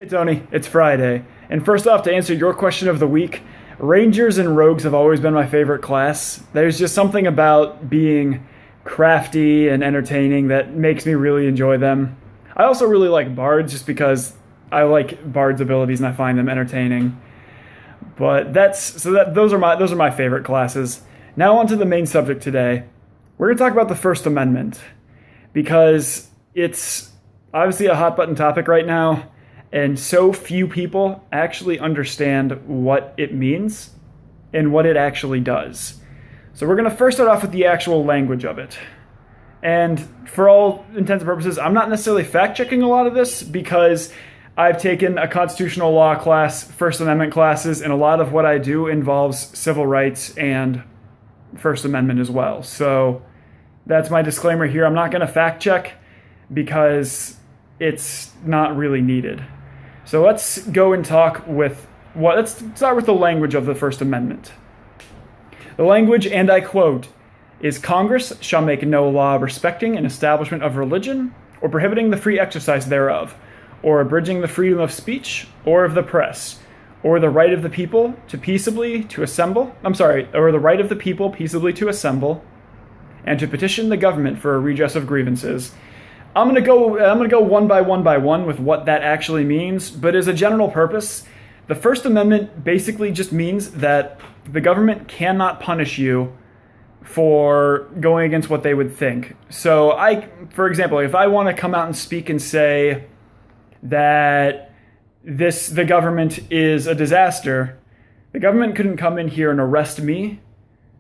Hey Tony, it's Friday. And first off, to answer your question of the week, Rangers and Rogues have always been my favorite class. There's just something about being crafty and entertaining that makes me really enjoy them. I also really like Bards just because I like Bards' abilities and I find them entertaining. But those are my favorite classes. Now on to the main subject today. We're going to talk about the First Amendment because it's obviously a hot button topic right now. And so few people actually understand what it means and what it actually does. So we're going to first start off with the actual language of it. And for all intents and purposes, I'm not necessarily fact-checking a lot of this because I've taken a constitutional law class, First Amendment classes, and a lot of what I do involves civil rights and First Amendment as well. So that's my disclaimer here. I'm not going to fact-check because it's not really needed. So let's go and let's start with the language of the First Amendment. The language, and I quote, is Congress shall make no law respecting an establishment of religion or prohibiting the free exercise thereof, or abridging the freedom of speech or of the press, or the right of the people peaceably to assemble and to petition the government for a redress of grievances. I'm gonna go one by one with what that actually means, but as a general purpose, the First Amendment basically just means that the government cannot punish you for going against what they would think. So for example, if I want to come out and speak and say that the government is a disaster, the government couldn't come in here and arrest me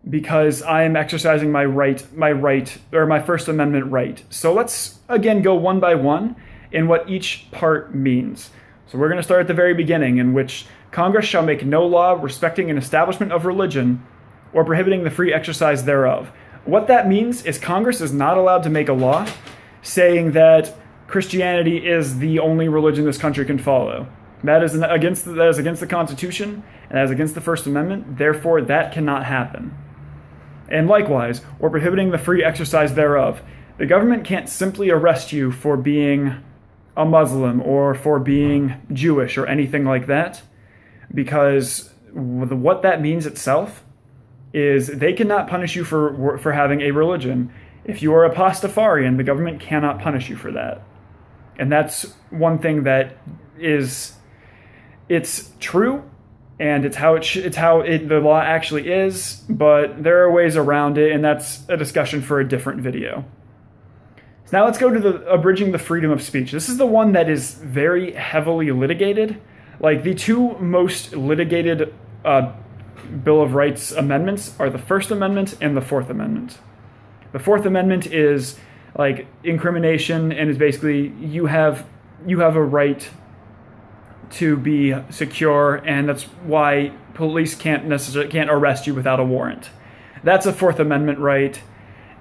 because I am exercising my First Amendment right. So let's again go one by one in what each part means. So we're going to start at the very beginning, in which Congress shall make no law respecting an establishment of religion or prohibiting the free exercise thereof. What that means is Congress is not allowed to make a law saying that Christianity is the only religion this country can follow. That is against the Constitution, and that is against the First Amendment. Therefore, that cannot happen. And likewise, or prohibiting the free exercise thereof. The government can't simply arrest you for being a Muslim or for being Jewish or anything like that, because what that means itself is they cannot punish you for having a religion. If you are a Pastafarian, the government cannot punish you for that. And that's one thing that it's true, and it's how the law actually is, but there are ways around it, and that's a discussion for a different video. So now let's go to the abridging the freedom of speech. This is the one that is very heavily litigated. Like, the two most litigated Bill of Rights amendments are the First Amendment and the Fourth Amendment. The Fourth Amendment is like incrimination, and is basically you have a right to be secure, and that's why police can't arrest you without a warrant. That's a Fourth Amendment right,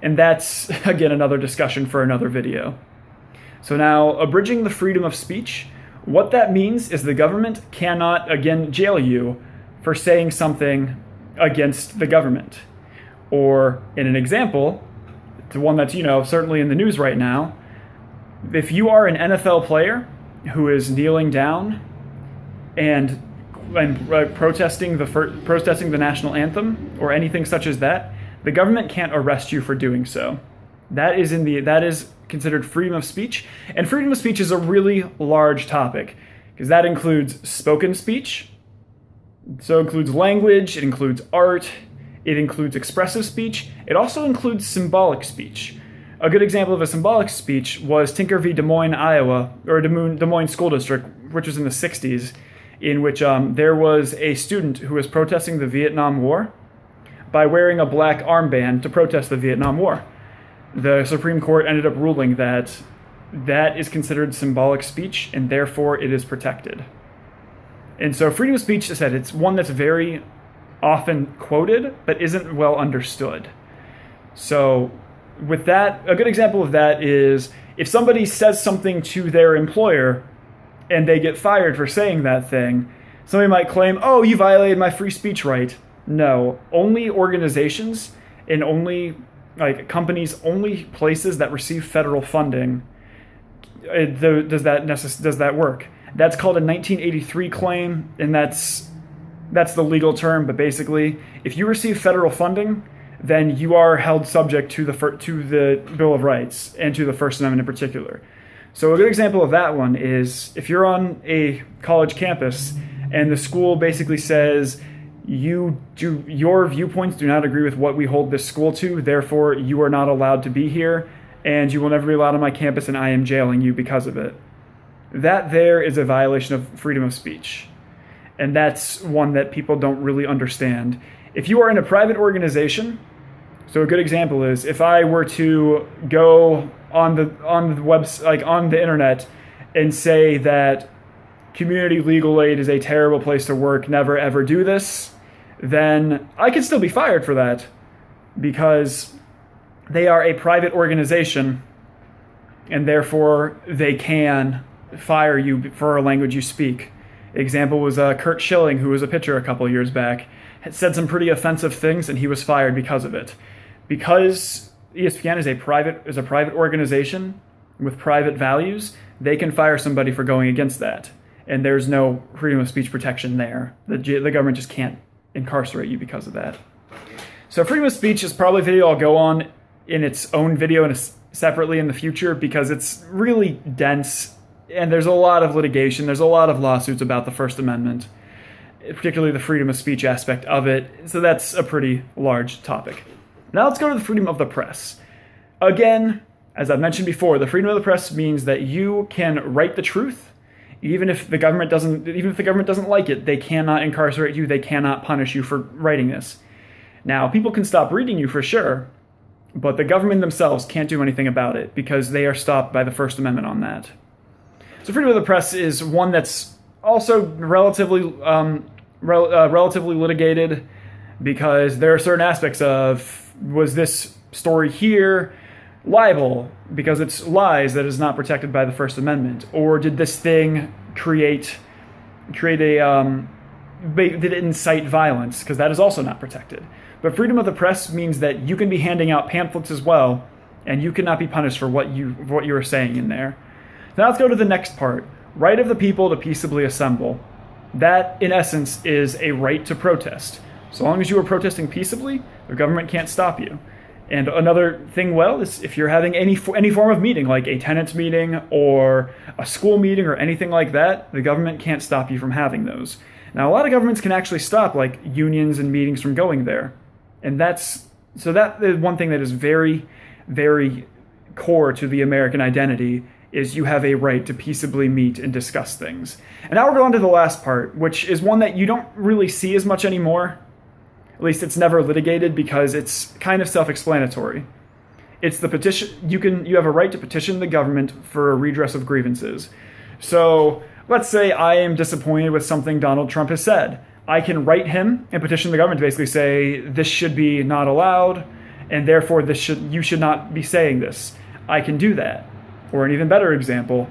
and that's again another discussion for another video. So now, abridging the freedom of speech, what that means is the government cannot again jail you for saying something against the government. Or in an example, the one that's certainly in the news right now, if you are an NFL player who is kneeling down and protesting the national anthem or anything such as that, the government can't arrest you for doing so. That is considered freedom of speech, and freedom of speech is a really large topic because that includes spoken speech, so it includes language, it includes art, it includes expressive speech, it also includes symbolic speech. A good example of a symbolic speech was Tinker v. Des Moines, Iowa, or Des Moines School District, which was in the 60s, in which there was a student who was protesting the Vietnam War by wearing a black armband to protest the Vietnam War. The Supreme Court ended up ruling that that is considered symbolic speech, and therefore it is protected. And so freedom of speech, as I said, it's one that's very often quoted, but isn't well understood. So with that, a good example of that is if somebody says something to their employer and they get fired for saying that thing, somebody might claim, oh, you violated my free speech right. No, only organizations and only companies, only places that receive federal funding does that work. That's called a 1983 claim, and that's the legal term. But basically, if you receive federal funding, then you are held subject to the Bill of Rights and to the First Amendment in particular. So a good example of that one is if you're on a college campus and the school basically says your viewpoints do not agree with what we hold this school to, therefore you are not allowed to be here and you will never be allowed on my campus and I am jailing you because of it. That there is a violation of freedom of speech. And that's one that people don't really understand. If you are in a private organization, so a good example is if I were to go on the website, like on the internet, and say that community legal aid is a terrible place to work, never ever do this, then I could still be fired for that because they are a private organization and therefore they can fire you for a language you speak. Example was Kurt Schilling, who was a pitcher a couple years back, had said some pretty offensive things and he was fired because of it. Because ESPN is a private organization with private values, they can fire somebody for going against that. And there's no freedom of speech protection there. The government just can't incarcerate you because of that. So freedom of speech is probably a video I'll go on in its own video and separately in the future because it's really dense and there's a lot of litigation. There's a lot of lawsuits about the First Amendment, particularly the freedom of speech aspect of it. So that's a pretty large topic. Now let's go to the freedom of the press. Again, as I've mentioned before, the freedom of the press means that you can write the truth, even if the government doesn't like it. They cannot incarcerate you. They cannot punish you for writing this. Now, people can stop reading you for sure, but the government themselves can't do anything about it because they are stopped by the First Amendment on that. So freedom of the press is one that's also relatively litigated because there are certain aspects of, was this story here libel because it's lies that is not protected by the First Amendment? Or did this thing did it incite violence? Because that is also not protected. But freedom of the press means that you can be handing out pamphlets as well, and you cannot be punished for what you are saying in there. Now let's go to the next part. Right of the people to peaceably assemble. That, in essence, is a right to protest. So long as you are protesting peaceably, the government can't stop you. And another thing, is if you're having any form of meeting, like a tenants meeting or a school meeting or anything like that, the government can't stop you from having those. Now, a lot of governments can actually stop, like, unions and meetings from going there. And that is one thing that is very, very core to the American identity, is you have a right to peaceably meet and discuss things. And now we're going to the last part, which is one that you don't really see as much anymore. At least it's never litigated because it's kind of self-explanatory. It's the petition. You have a right to petition the government for a redress of grievances. So let's say I am disappointed with something Donald Trump has said. I can write him and petition the government to basically say this should be not allowed, and therefore you should not be saying this. I can do that. Or an even better example,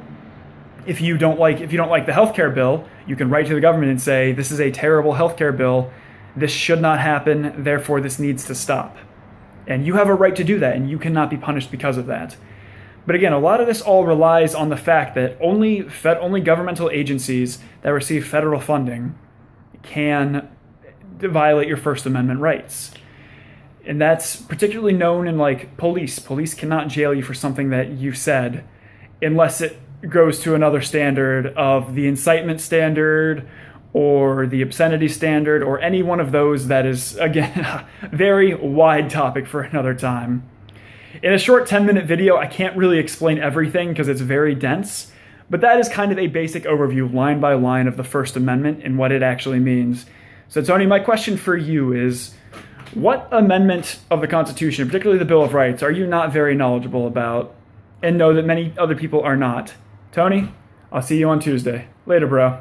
if you don't like the healthcare bill, you can write to the government and say this is a terrible healthcare bill. This should not happen, therefore this needs to stop. And you have a right to do that, and you cannot be punished because of that. But again, a lot of this all relies on the fact that only governmental agencies that receive federal funding can violate your First Amendment rights. And that's particularly known in, like, police. Police cannot jail you for something that you said unless it goes to another standard of the incitement standard or the obscenity standard, or any one of those that is, again, a very wide topic for another time. In a short 10-minute video, I can't really explain everything because it's very dense, but that is kind of a basic overview, line by line, of the First Amendment and what it actually means. So, Tony, my question for you is, what amendment of the Constitution, particularly the Bill of Rights, are you not very knowledgeable about and know that many other people are not? Tony, I'll see you on Tuesday. Later, bro.